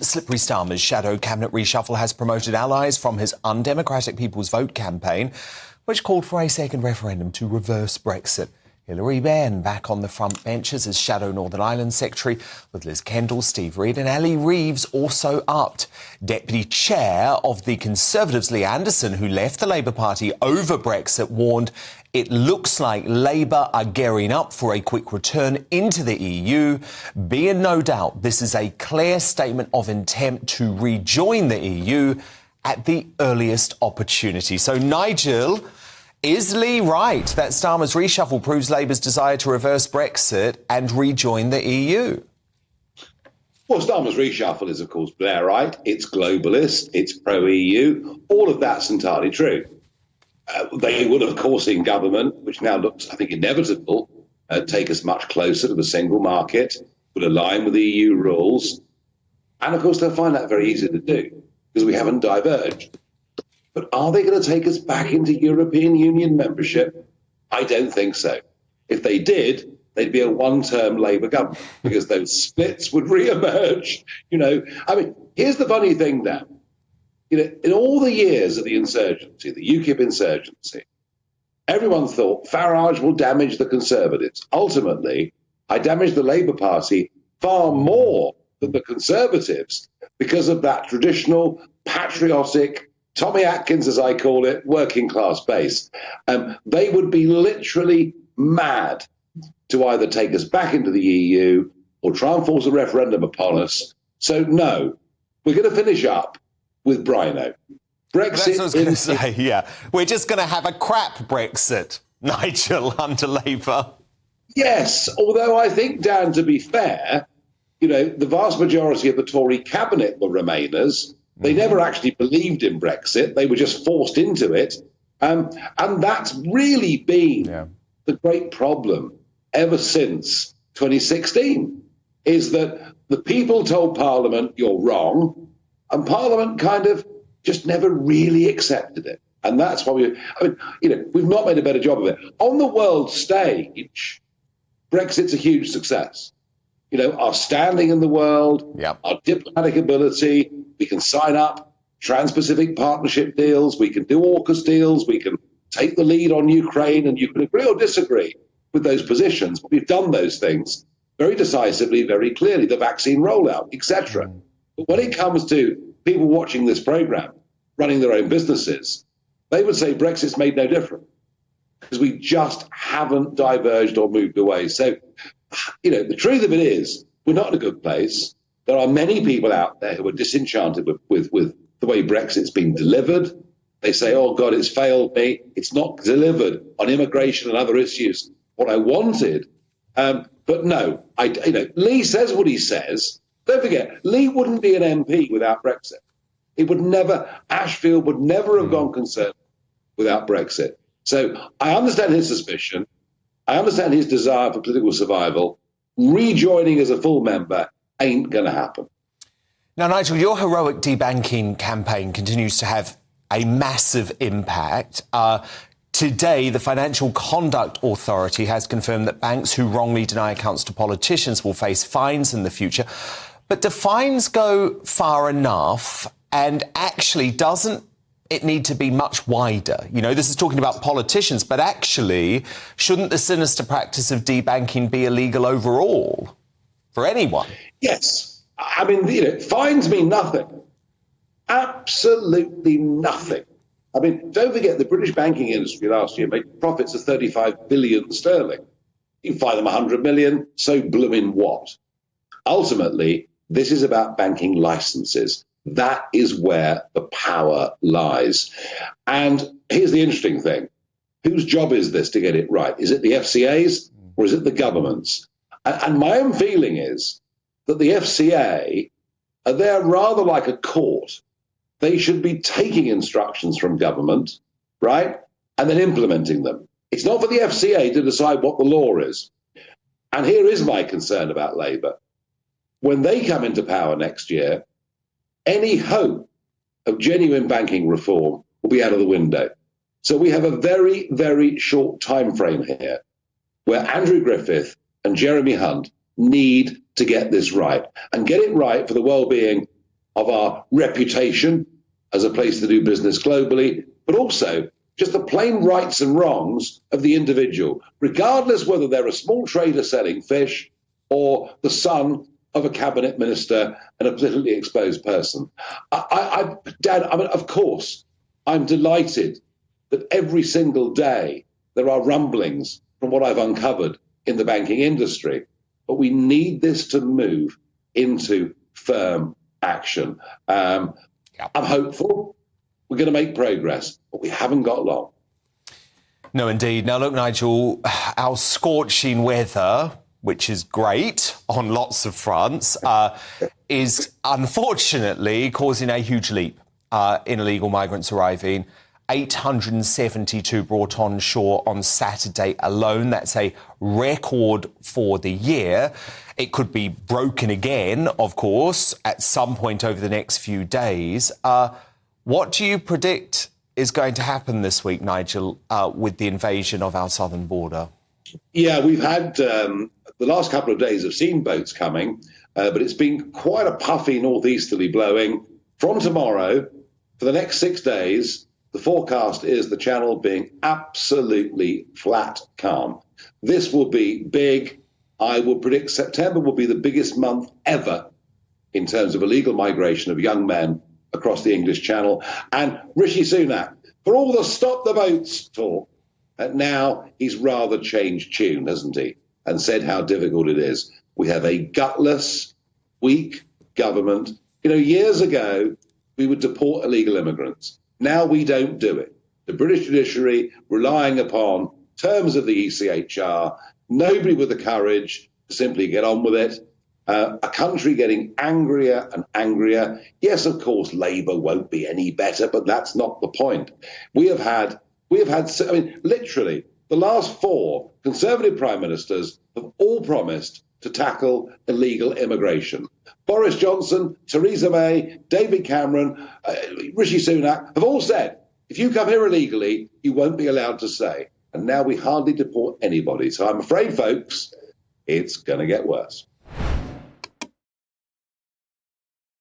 Slippery Starmer's shadow cabinet reshuffle has promoted allies from his undemocratic People's Vote campaign, which called for a second referendum to reverse Brexit. Hilary Benn back on the front benches as shadow Northern Ireland secretary, with Liz Kendall, Steve Reid and Ali Reeves also upped. Deputy chair of the Conservatives, Lee Anderson, who left the Labour Party over Brexit, warned it looks like Labour are gearing up for a quick return into the EU. Be in no doubt, this is a clear statement of intent to rejoin the EU at the earliest opportunity. So, Nigel, is Lee right that Starmer's reshuffle proves Labour's desire to reverse Brexit and rejoin the EU? Well, Starmer's reshuffle is, of course, Blairite. It's globalist. It's pro-EU. All of that's entirely true. They would, of course, in government, which now looks, I think, inevitable, take us much closer to the single market, would align with the EU rules. And, of course, they'll find that very easy to do because we haven't diverged. But are they going to take us back into European Union membership? I don't think so. If they did, they'd be a one-term Labour government because those splits would re-emerge. Here's the funny thing, Dan. In all the years of the insurgency, the UKIP insurgency, everyone thought Farage will damage the Conservatives. Ultimately, I damaged the Labour Party far more than the Conservatives because of that traditional, patriotic, Tommy Atkins, as I call it, working class base. They would be literally mad to either take us back into the EU or try and force a referendum upon us. So, no, we're going to finish up with Brino. Brexit. That's what I was going to say, yeah. We're just going to have a crap Brexit, Nigel, under Labour. Yes, although I think, Dan, to be fair, the vast majority of the Tory cabinet were Remainers. They never actually believed in Brexit. They were just forced into it. And that's really been the great problem ever since 2016, is that the people told Parliament, you're wrong, and Parliament kind of just never really accepted it. And that's why we've not made a better job of it. On the world stage, Brexit's a huge success. Our standing in the world, our diplomatic ability, we can sign up Trans-Pacific Partnership deals, we can do AUKUS deals, we can take the lead on Ukraine, and you can agree or disagree with those positions. But we've done those things very decisively, very clearly, the vaccine rollout, etc. But when it comes to people watching this programme, running their own businesses, they would say Brexit's made no difference because we just haven't diverged or moved away. So, the truth of it is, we're not in a good place. There are many people out there who are disenchanted with the way Brexit's been delivered. They say, oh, God, it's failed me. It's not delivered on immigration and other issues what I wanted. But no, Lee says what he says. Don't forget, Lee wouldn't be an MP without Brexit. Ashfield would never have gone Conservative without Brexit. So I understand his suspicion. I understand his desire for political survival. Rejoining as a full member ain't going to happen. Now, Nigel, your heroic debanking campaign continues to have a massive impact. Today, the Financial Conduct Authority has confirmed that banks who wrongly deny accounts to politicians will face fines in the future. But do fines go far enough? And actually, doesn't it need to be much wider? This is talking about politicians, but actually, shouldn't the sinister practice of debanking be illegal overall for anyone? Yes. Fines mean nothing. Absolutely nothing. Don't forget the British banking industry last year made profits of 35 billion sterling. You fine them 100 million, so blooming what? Ultimately, this is about banking licenses. That is where the power lies. And here's the interesting thing. Whose job is this to get it right? Is it the FCA's or is it the government's? And my own feeling is that the FCA are there rather like a court. They should be taking instructions from government, right, and then implementing them. It's not for the FCA to decide what the law is. And here is my concern about Labour. When they come into power next year, any hope of genuine banking reform will be out of the window. So we have a very, very short time frame here where Andrew Griffith and Jeremy Hunt need to get this right and get it right for the well-being of our reputation as a place to do business globally, but also just the plain rights and wrongs of the individual, regardless whether they're a small trader selling fish or the son of a cabinet minister and a politically exposed person. Dan, I mean, of course, I'm delighted that every single day there are rumblings from what I've uncovered in the banking industry, but we need this to move into firm action. I'm hopeful we're going to make progress, but we haven't got long. No, indeed. Now, look, Nigel, our scorching weather, which is great on lots of fronts, is unfortunately causing a huge leap in illegal migrants arriving. 872 brought on shore on Saturday alone. That's a record for the year. It could be broken again, of course, at some point over the next few days. What do you predict is going to happen this week, Nigel, with the invasion of our southern border? Yeah, we've had the last couple of days have seen boats coming, but it's been quite a puffy northeasterly blowing. From tomorrow, for the next 6 days, the forecast is the channel being absolutely flat calm. This will be big. I will predict September will be the biggest month ever in terms of illegal migration of young men across the English Channel. And Rishi Sunak, for all the stop the boats talk, now he's rather changed tune, hasn't he? And said how difficult it is. We have a gutless, weak government. You know, years ago, we would deport illegal immigrants. Now we don't do it. The British judiciary relying upon terms of the ECHR, nobody with the courage to simply get on with it. A country getting angrier and angrier. Yes, of course, Labour won't be any better, but that's not the point. We have had, I mean, literally, the last 4 Conservative prime ministers have all promised to tackle illegal immigration. Boris Johnson, Theresa May, David Cameron, Rishi Sunak have all said, if you come here illegally, you won't be allowed to stay. And now we hardly deport anybody. So I'm afraid, folks, it's going to get worse.